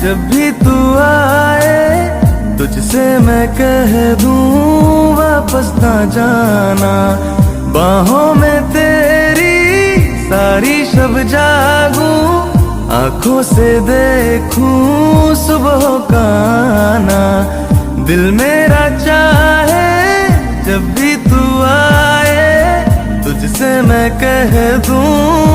जब भी तू आए तुझसे मैं कह दूं वापस ना जाना। बाहों में तेरी सारी शब जागूं, आंखों से देखूं सुबह का आना। दिल मेरा चाहे जब भी तू आए तुझसे मैं कह दूं